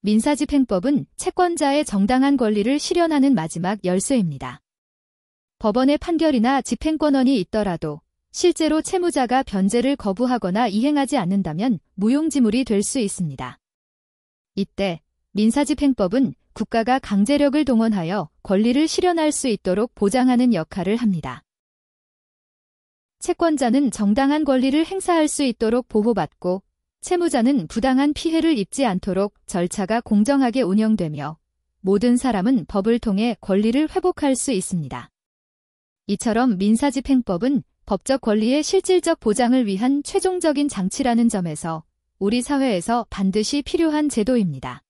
민사집행법은 채권자의 정당한 권리를 실현하는 마지막 열쇠입니다. 법원의 판결이나 집행권한이 있더라도 실제로 채무자가 변제를 거부하거나 이행하지 않는다면 무용지물이 될 수 있습니다. 이때 민사집행법은 국가가 강제력을 동원하여 권리를 실현할 수 있도록 보장하는 역할을 합니다. 채권자는 정당한 권리를 행사할 수 있도록 보호받고 채무자는 부당한 피해를 입지 않도록 절차가 공정하게 운영되며 모든 사람은 법을 통해 권리를 회복할 수 있습니다. 이처럼 민사집행법은 법적 권리의 실질적 보장을 위한 최종적인 장치라는 점에서 우리 사회에서 반드시 필요한 제도입니다.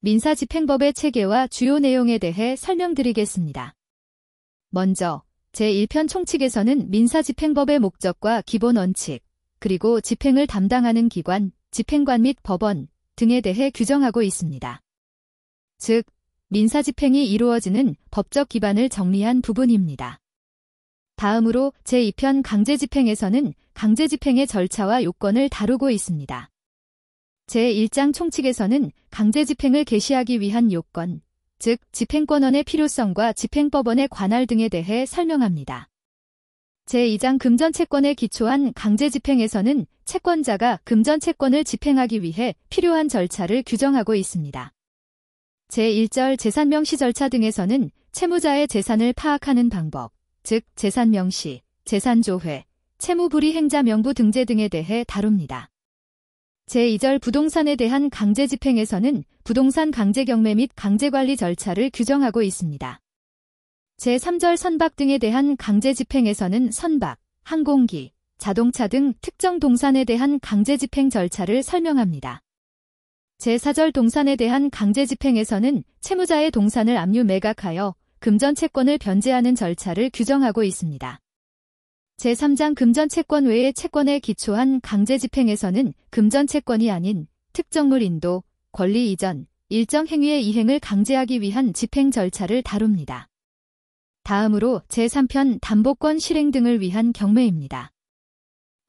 민사집행법의 체계와 주요 내용에 대해 설명드리겠습니다. 먼저 제1편 총칙에서는 민사집행법의 목적과 기본 원칙, 그리고 집행을 담당하는 기관, 집행관 및 법원 등에 대해 규정하고 있습니다. 즉, 민사집행이 이루어지는 법적 기반을 정리한 부분입니다. 다음으로 제2편 강제집행에서는 강제집행의 절차와 요건을 다루고 있습니다. 제1장 총칙에서는 강제집행을 개시하기 위한 요건, 즉 집행권한의 필요성과 집행법원의 관할 등에 대해 설명합니다. 제2장 금전채권에 기초한 강제집행에서는 채권자가 금전채권을 집행하기 위해 필요한 절차를 규정하고 있습니다. 제1절 재산명시 절차 등에서는 채무자의 재산을 파악하는 방법, 즉 재산명시, 재산조회, 채무불이행자 명부 등재 등에 대해 다룹니다. 제2절 부동산에 대한 강제집행에서는 부동산 강제경매 및 강제관리 절차를 규정하고 있습니다. 제3절 선박 등에 대한 강제집행에서는 선박, 항공기, 자동차 등 특정 동산에 대한 강제집행 절차를 설명합니다. 제4절 동산에 대한 강제집행에서는 채무자의 동산을 압류 매각하여 금전채권을 변제하는 절차를 규정하고 있습니다. 제3장 금전채권 외의 채권에 기초한 강제집행에서는 금전채권이 아닌 특정물 인도, 권리 이전, 일정 행위의 이행을 강제하기 위한 집행 절차를 다룹니다. 다음으로 제3편 담보권 실행 등을 위한 경매입니다.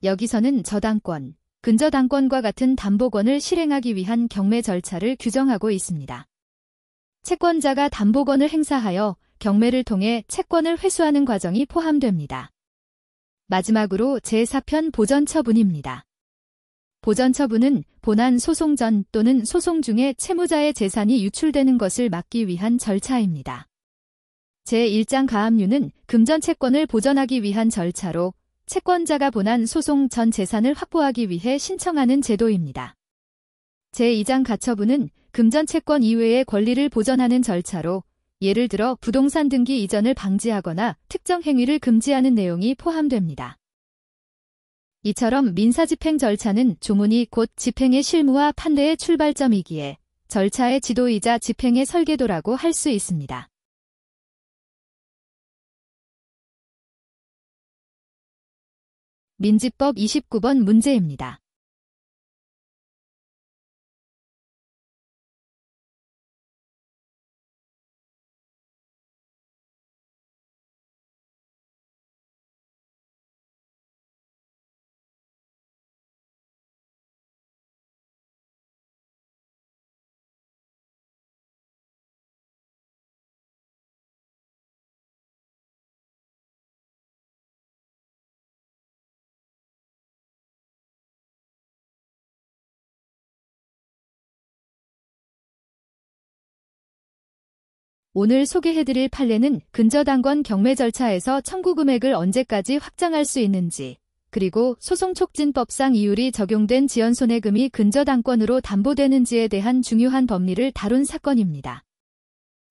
여기서는 저당권, 근저당권과 같은 담보권을 실행하기 위한 경매 절차를 규정하고 있습니다. 채권자가 담보권을 행사하여 경매를 통해 채권을 회수하는 과정이 포함됩니다. 마지막으로 제4편 보전처분입니다. 보전처분은 본안 소송 전 또는 소송 중에 채무자의 재산이 유출되는 것을 막기 위한 절차입니다. 제1장 가압류는 금전채권을 보전하기 위한 절차로 채권자가 본안 소송 전 재산을 확보하기 위해 신청하는 제도입니다. 제2장 가처분은 금전채권 이외의 권리를 보전하는 절차로 예를 들어 부동산 등기 이전을 방지하거나 특정 행위를 금지하는 내용이 포함됩니다. 이처럼 민사집행 절차는 조문이 곧 집행의 실무와 판례의 출발점이기에 절차의 지도이자 집행의 설계도라고 할 수 있습니다. 민지법 29번 문제입니다. 오늘 소개해드릴 판례는 근저당권 경매 절차에서 청구 금액을 언제까지 확정할 수 있는지, 그리고 소송촉진법상 이율이 적용된 지연손해금이 근저당권으로 담보되는지에 대한 중요한 법리를 다룬 사건입니다.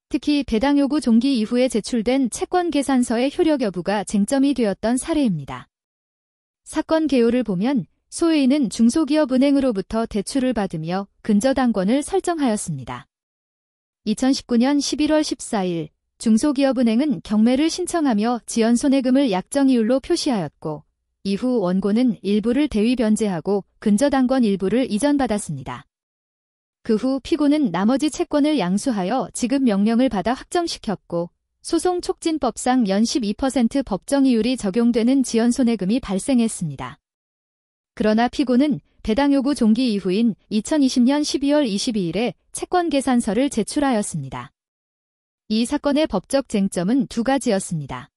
특히 배당 요구 종기 이후에 제출된 채권 계산서의 효력 여부가 쟁점이 되었던 사례입니다. 사건 개요를 보면 소해인은 중소기업은행으로부터 대출을 받으며 근저당권을 설정하였습니다. 2019년 11월 14일 중소기업은행은 경매를 신청하며 지연손해금을 약정이율로 표시하였고 이후 원고는 일부를 대위 변제하고 근저당권 일부를 이전받았습니다. 그 후 피고는 나머지 채권을 양수하여 지급 명령을 받아 확정시켰고 소송촉진법상 연 12% 법정이율이 적용되는 지연손해금이 발생했습니다. 그러나 피고는 배당 요구 종기 이후인 2020년 12월 22일에 채권 계산서를 제출하였습니다. 이 사건의 법적 쟁점은 두 가지였습니다.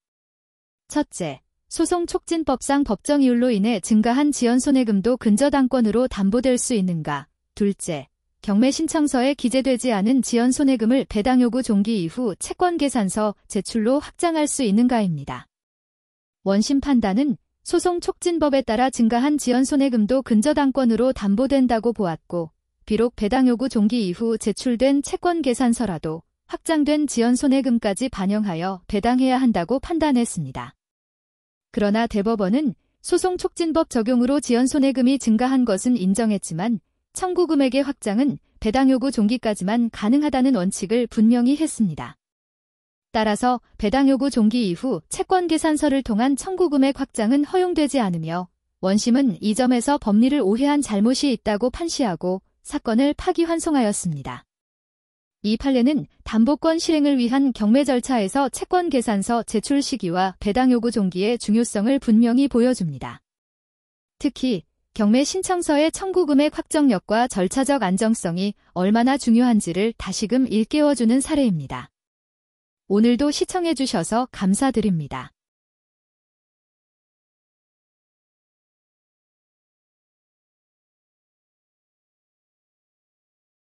첫째, 소송 촉진법상 법정 이율로 인해 증가한 지연손해금도 근저당권으로 담보될 수 있는가. 둘째, 경매 신청서에 기재되지 않은 지연손해금을 배당 요구 종기 이후 채권 계산서 제출로 확장할 수 있는가입니다. 원심 판단은 소송 촉진법에 따라 증가한 지연손해금도 근저당권으로 담보된다고 보았고, 비록 배당 요구 종기 이후 제출된 채권 계산서라도 확장된 지연손해금까지 반영하여 배당해야 한다고 판단했습니다. 그러나 대법원은 소송 촉진법 적용으로 지연손해금이 증가한 것은 인정했지만 청구금액의 확장은 배당 요구 종기까지만 가능하다는 원칙을 분명히 했습니다. 따라서 배당 요구 종기 이후 채권 계산서를 통한 청구금액 확장은 허용되지 않으며 원심은 이 점에서 법리를 오해한 잘못이 있다고 판시하고 사건을 파기환송하였습니다. 이 판례는 담보권 실행을 위한 경매 절차에서 채권 계산서 제출 시기와 배당 요구 종기의 중요성을 분명히 보여줍니다. 특히 경매 신청서의 청구금액 확정력과 절차적 안정성이 얼마나 중요한지를 다시금 일깨워주는 사례입니다. 오늘도 시청해주셔서 감사드립니다.